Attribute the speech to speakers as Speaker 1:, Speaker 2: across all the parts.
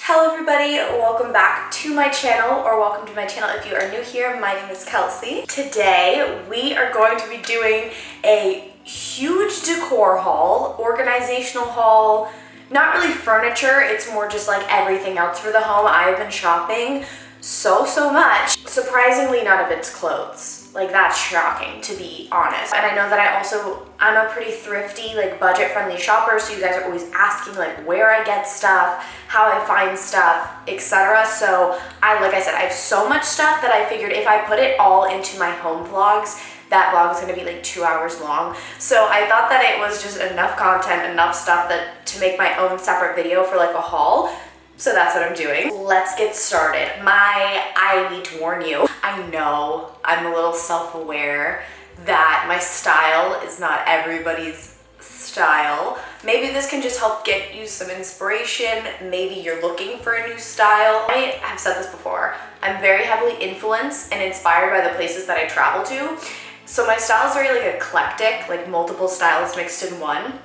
Speaker 1: Hello everybody, welcome back to my channel, or welcome to my channel if you are new here. My name is Kelsey. Today we are going to be doing a huge decor haul, organizational haul, not really furniture, it's more just like everything else for the home. I've been shopping so much. Surprisingly, none of it's clothes. Like, that's shocking, to be honest. And I know that I'm a pretty thrifty, like budget-friendly shopper, so you guys are always asking like where I get stuff, how I find stuff, etc. So like I said, I have so much stuff that I figured if I put it all into my home vlogs, that vlog is gonna be like 2 hours long. So I thought that it was just enough content, enough stuff to make my own separate video for like a haul. So that's what I'm doing. Let's get started. I need to warn you, I know I'm a little self-aware that my style is not everybody's style. Maybe this can just help get you some inspiration. Maybe you're looking for a new style. I have said this before. I'm very heavily influenced and inspired by the places that I travel to. So my style is very like eclectic, like multiple styles mixed in one.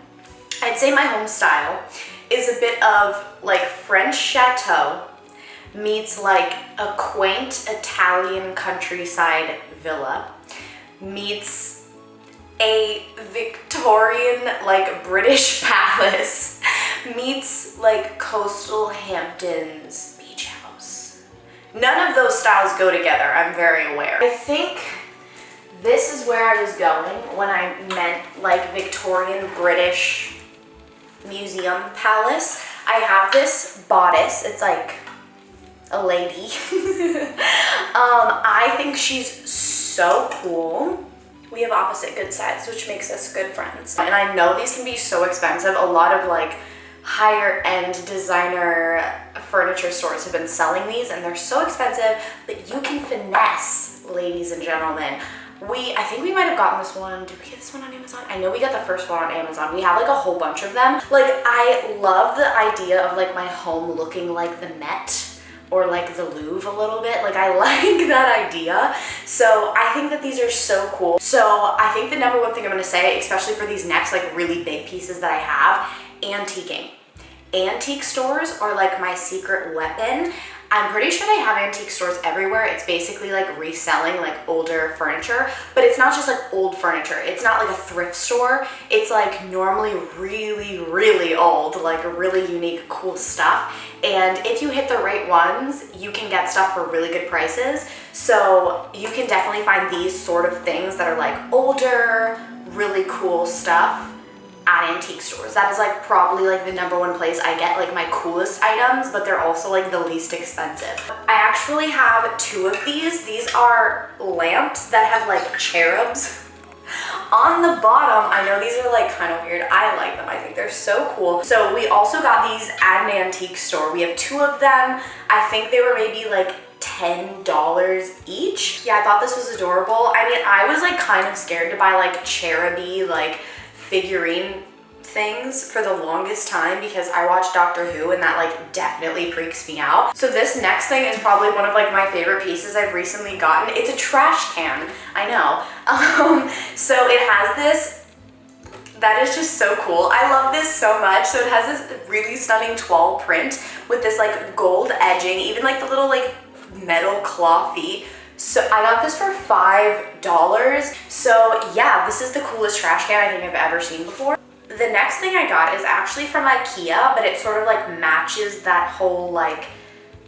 Speaker 1: I'd say my home style is a bit of like French chateau meets like a quaint Italian countryside villa meets a Victorian like British palace meets like coastal Hamptons beach house. None of those styles go together, I'm very aware. I think this is where I was going when I meant like Victorian British museum palace. I have this bodice, it's like a lady. I think she's so cool. We have opposite good sides, which makes us good friends. And I know these can be so expensive. A lot of like higher end designer furniture stores have been selling these and they're so expensive, but you can finesse, ladies and gentlemen. I think we might have gotten this one. Did we get this one on Amazon? I know we got the first one on Amazon. We have like a whole bunch of them. Like, I love the idea of like my home looking like the Met or like the Louvre a little bit. Like, I like that idea. So I think that these are so cool. So I think the number one thing I'm gonna say, especially for these next like really big pieces that I have, antiquing. Antique stores are like my secret weapon. I'm pretty sure they have antique stores everywhere. It's basically like reselling like older furniture, but it's not just like old furniture. It's not like a thrift store. It's like normally really old, like really unique, cool stuff. And if you hit the right ones, you can get stuff for really good prices. So you can definitely find these sort of things that are like older, really cool stuff at antique stores. That is like probably like the number one place I get like my coolest items, but they're also like the least expensive. I actually have two of these. These are lamps that have like cherubs on the bottom. I know these are like kind of weird. I like them. I think they're so cool. So we also got these at an antique store. We have two of them. I think they were maybe like $10 each. Yeah, I thought this was adorable. I mean, I was like kind of scared to buy like cheruby like figurine things for the longest time because I watch Doctor Who and that like definitely freaks me out. So this next thing is probably one of like my favorite pieces I've recently gotten. It's a trash can, I know. So it has this, that is just so cool. I love this so much. So it has this really stunning toile print with this like gold edging, even like the little like metal claw feet. So I got this for $5. So yeah, this is the coolest trash can I think I've ever seen before. The next thing I got is actually from IKEA, but it sort of like matches that whole like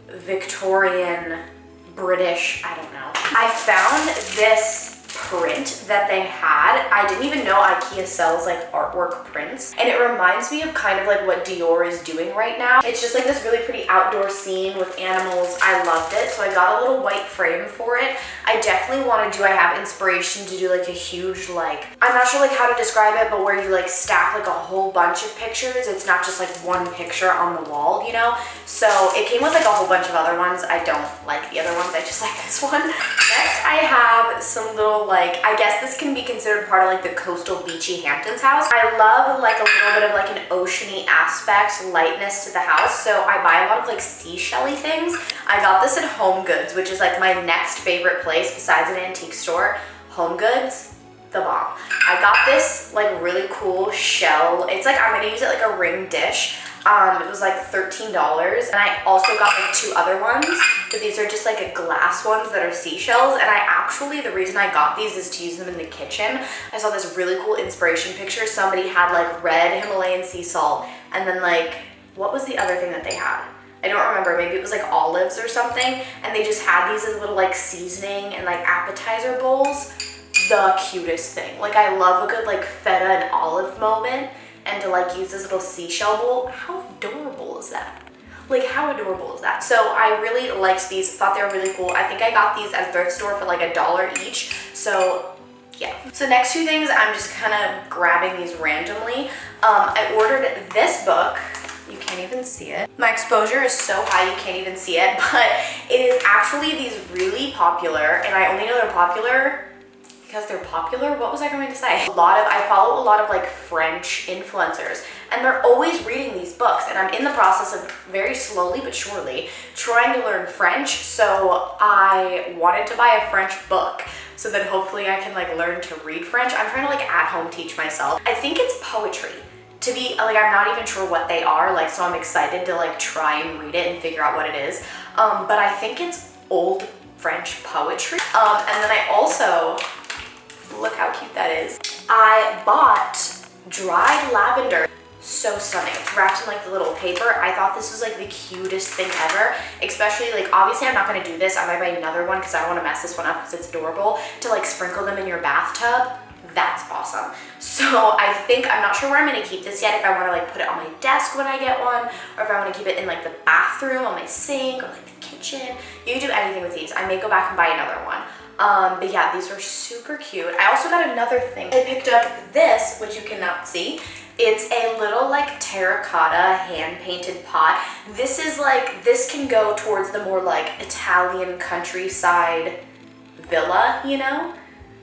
Speaker 1: Victorian British, I don't know. I found this print that they had. I didn't even know IKEA sells like artwork prints, and it reminds me of kind of like what Dior is doing right now. It's just like this really pretty outdoor scene with animals. I loved it, so I got a little white frame for it. I definitely want to do, I have inspiration to do like a huge like, I'm not sure like how to describe it, but where you like stack like a whole bunch of pictures. It's not just like one picture on the wall, you know? So it came with like a whole bunch of other ones. I don't like the other ones, I just like this one. Next I have some little like, I guess this can be considered part of like the coastal beachy Hamptons house. I love like a little bit of like an oceany aspect, lightness to the house. So I buy a lot of like seashell-y things. I got this at Home Goods, which is like my next favorite place besides an antique store. Home Goods, the bomb. I got this like really cool shell. It's like, I'm gonna use it like a ring dish. It was like $13. And I also got like 2 other ones, but these are just like glass ones that are seashells. And I actually, the reason I got these is to use them in the kitchen. I saw this really cool inspiration picture. Somebody had like red Himalayan sea salt, and then like, what was the other thing that they had? I don't remember, maybe it was like olives or something, and they just had these as little like seasoning and like appetizer bowls. The cutest thing. Like, I love a good like feta and olive moment, and to like use this little seashell bowl. How adorable is that? Like, how adorable is that? So I really liked these, thought they were really cool. I think I got these at a thrift store for like $1 each. So yeah. So next 2 things, I'm just kind of grabbing these randomly. I ordered this book. You can't even see it. My exposure is so high you can't even see it, but it is actually these really popular, and I only know they're popular because they're popular. What was I going to say? I follow a lot of like French influencers, and they're always reading these books, and I'm in the process of very slowly but surely trying to learn French. So I wanted to buy a French book so that hopefully I can like learn to read French. I'm trying to like at home teach myself. I think it's poetry. To be like, I'm not even sure what they are, like, so I'm excited to like try and read it and figure out what it is. But I think it's old French poetry. And then I also, look how cute that is. I bought dried lavender. So stunning. It's wrapped in like the little paper. I thought this was like the cutest thing ever, especially like, obviously I'm not going to do this. I might buy another one because I don't want to mess this one up because it's adorable, to like sprinkle them in your bathtub. That's awesome. So I think, I'm not sure where I'm going to keep this yet, if I want to like put it on my desk when I get one, or if I want to keep it in like the bathroom on my sink or like the kitchen. You can do anything with these. I may go back and buy another one. But yeah, these were super cute. I also got another thing. I picked up this, which you cannot see. It's a little like terracotta hand-painted pot. This is like, this can go towards the more like Italian countryside villa, you know?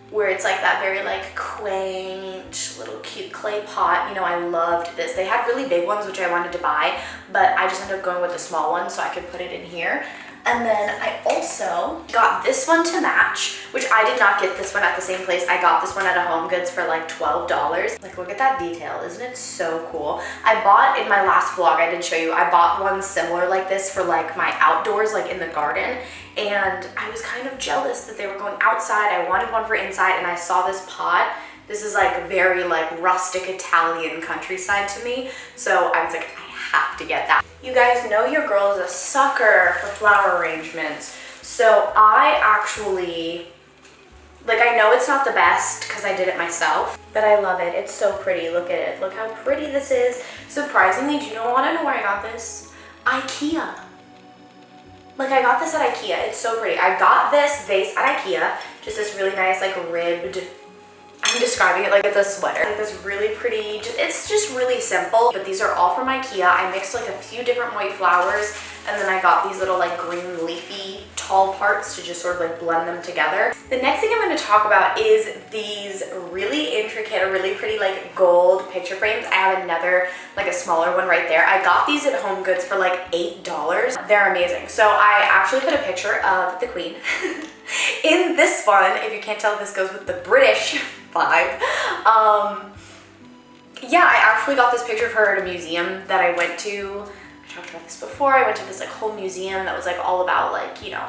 Speaker 1: Where it's like that very like quaint little cute clay pot. You know, I loved this. They had really big ones which I wanted to buy, but I just ended up going with the small one so I could put it in here. And then I also got this one to match, which I did not get this one at the same place. I got this one at a Home Goods for like $12. Like, look at that detail. Isn't it so cool? I bought, in my last vlog, I did show you, I bought one similar like this for like my outdoors, like in the garden. And I was kind of jealous that they were going outside. I wanted one for inside, and I saw this pot. This is like very like rustic Italian countryside to me. So I was like, I have to get that. You guys know your girl is a sucker for flower arrangements. So I actually, like, I know it's not the best because I did it myself, but I love it. It's so pretty. Look at it. Look how pretty this is. Surprisingly, do you want to know where I got this? IKEA. Like, I got this at IKEA. It's so pretty. I got this vase at IKEA. Just this really nice, like, ribbed, I'm describing it like it's a sweater. Like this really pretty, it's just really simple. But these are all from IKEA. I mixed like a few different white flowers, and then I got these little like green leafy tall parts to just sort of like blend them together. The next thing I'm going to talk about is these really intricate or really pretty like gold picture frames. I have another, like a smaller one right there. I got these at Home Goods for like $8. They're amazing. So I actually put a picture of the Queen in this one. If you can't tell, this goes with the British vibe. Yeah, I actually got this picture of her at a museum that I went to. I talked about this before. I went to this like whole museum that was like all about like, you know,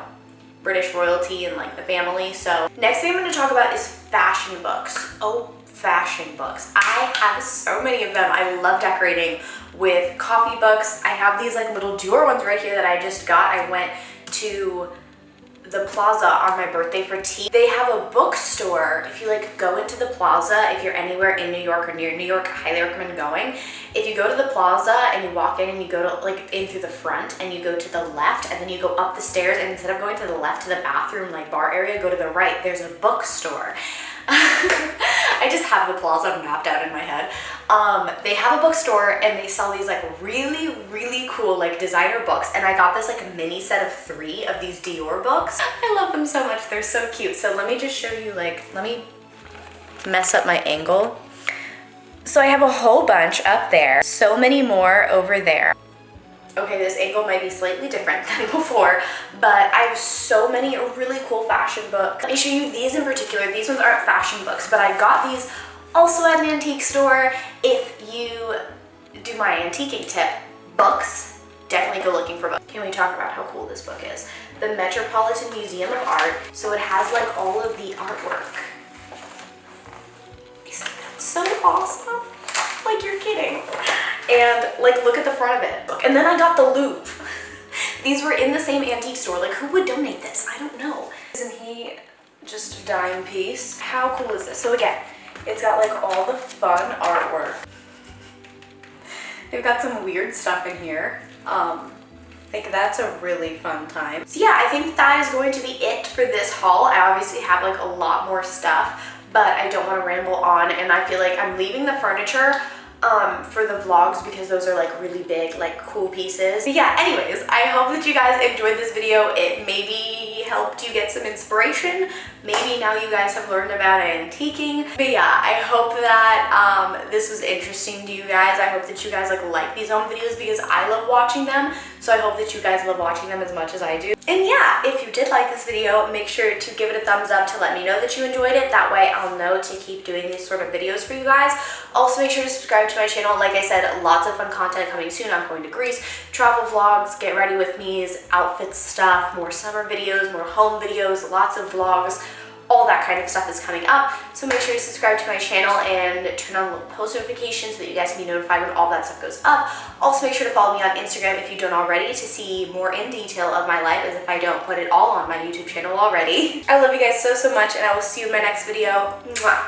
Speaker 1: British royalty and like the family. So next thing I'm going to talk about is fashion books. Oh, fashion books. I have so many of them. I love decorating with coffee books. I have these like little Dior ones right here that I just got. I went to the Plaza on my birthday for tea. They have a bookstore. If you like go into the Plaza, if you're anywhere in New York or near New York, I highly recommend going. If you go to the Plaza and you walk in and you go to like in through the front and you go to the left and then you go up the stairs, and instead of going to the left to the bathroom like bar area, go to the right, there's a bookstore. I just have the Plaza mapped out in my head. They have a bookstore and they sell these like really, really cool like designer books. And I got this like a mini set of 3 of these Dior books. I love them so much. They're so cute. So let me just show you, like, let me mess up my angle. So I have a whole bunch up there. So many more over there. Okay, this angle might be slightly different than before, but I have so many really cool fashion books. Let me show you these in particular. These ones aren't fashion books, but I got these also at an antique store. If you do my antiquing tip, Books, definitely go looking for books. Can we talk about how cool this book is? The Metropolitan Museum of Art. So it has like all of the artwork. Isn't that so awesome? Like, you're kidding. And like, look at the front of it. And then I got the Louvre. These were in the same antique store. Like, who would donate this? I don't know. Isn't he just a dime piece? How cool is this? So again, it's got like all the fun artwork. They've got some weird stuff in here. Like, that's a really fun time. So yeah, I think that is going to be it for this haul. I obviously have like a lot more stuff, but I don't want to ramble on, and I feel like I'm leaving the furniture for the vlogs because those are like really big, like cool pieces. But yeah, anyways, I hope that you guys enjoyed this video. It maybe helped you get some inspiration. Maybe now you guys have learned about antiquing. But yeah, I hope that this was interesting to you guys. I hope that you guys like these home videos because I love watching them. So I hope that you guys love watching them as much as I do. And yeah, if you did like this video, make sure to give it a thumbs up to let me know that you enjoyed it. That way I'll know to keep doing these sort of videos for you guys. Also, make sure to subscribe to my channel. Like I said, lots of fun content coming soon. I'm going to Greece, travel vlogs, get ready with me's, outfit stuff, more summer videos, more home videos, lots of vlogs. All that kind of stuff is coming up. So make sure to subscribe to my channel and turn on post notifications so that you guys can be notified when all that stuff goes up. Also, make sure to follow me on Instagram if you don't already to see more in detail of my life, as if I don't put it all on my YouTube channel already. I love you guys so, so much, and I will see you in my next video. Mwah.